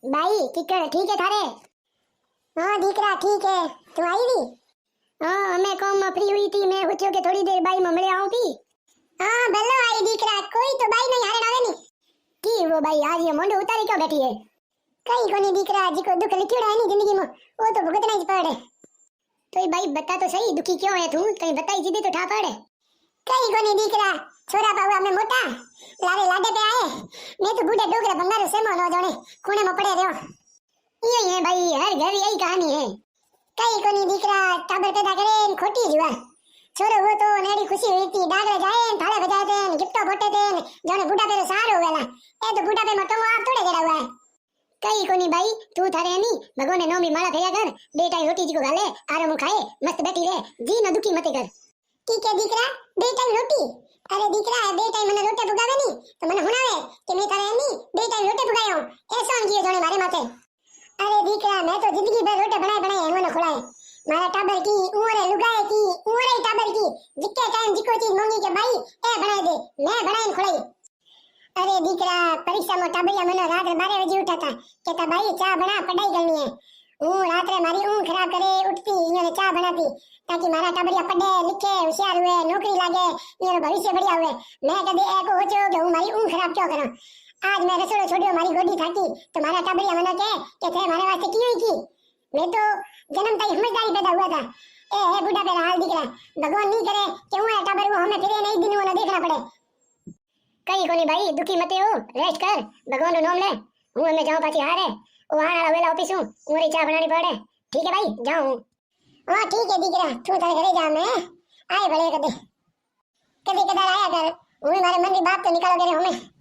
भाई किकर ठीक है थारे? हाँ दीकरा ठीक है। तू आई थी? हाँ मैं काम में फ्री हुई थी, मैं सोचो कि थोड़ी देर बाई में मिले आऊं थी। हाँ भलो आई दीकरा, कोई तो बाई नहीं हारे आवे नी की वो बाई आज ये मोंडो उतारी क्यों बैठी है? कई कोनी दीकरा जी को दुख लिखियोड़ा है नी जिंदगी में, वो तो भुगतना ही पड़े। तो ये बाई बता तो सही, दुखी क्यों है तू? कहीं बताई सीधे तो ठा पड़े। कई कोनी दीकरा, छोरा बाबा में मोटा लारे लाडे पे आए, मैं तो बूढ़े डोगरे बंगारो सेमो न जाने कोने में पड़े रहो। ये है भाई, हर घर यही कहानी है। कई कोनी दीकरा टाबर पैदा करे न खोटी जुआ, छोरो वो तो नेड़ी खुशी हुई थी, डागरे जाए न थाले बजाए थे न गिफ्टो बोटे थे न जाने बूढ़ा पे सार हो गया। ए तो बूढ़ा पे मटो आप थोड़े जड़ा हुआ है। कई कोनी भाई, तू थारे नहीं भगवान ने नौमी माला थया कर, दे टाइम रोटी जी को गाले आराम खाए मस्त बैठी रहे, जी न दुखी मते कर। ठीक है दीकरा, दे टाइम रोटी। अरे दीकरा दे टाइम मने रोटे पुगावे नी तो मने हुणावे कि मैं थारे नहीं दे टाइम रोटे पुगायो, ऐसा न कियो जोने मारे माथे। अरे दीकरा मैं तो जिंदगी भर रोटे बनाए बनाए एमनो खुलाए, मारा टाबर की उमरे लुगाए की उमरे टाबर की जिक्के टाइम जिको चीज मांगी के भाई ए बनाए दे, मैं बनाए खुलाई। अरे दीकरा परीक्षा में टाबरिया मने रात 12 बजे उठा था, कहता भाई चाय बना पढ़ाई करनी है। हूँ रात मारी ऊँग खराब करे उठती इन्होंने चाय बनाती ताकि मारा टाबरिया पढ़े लिखे होशियार हुए नौकरी लागे इन्होंने भविष्य बढ़िया हुए। मैं कदे एको होचो कि हूँ मारी ऊँग खराब क्यों करा। आज मैं रसोड़ो छोड़ियो मारी गोदी थाकी तो मारा टाबरिया मने के थे मारे वास्ते की हुई की। मैं तो जन्म तक समझदारी पैदा हुआ था। ए बूढ़ा पे हाल दीकरा, भगवान नहीं करे कि हूँ टाबर वो हमें फिर नहीं दिन वो देखना पड़े। कई कोनी भाई दुखी मते हो, रेस्ट कर, भगवान रो नाम ले। हूँ मैं जाऊं पाछी हारे ओ आना वाला वेला ऑफिस हूं, उरी चाय बनानी पड़े। ठीक है भाई जाऊं। हां ठीक है दीकरा, तू तारे घरे जा, मैं आए बड़े कदे कदे कदार आया कर। हूँ मारे मन की बात तो निकालो करे हमें।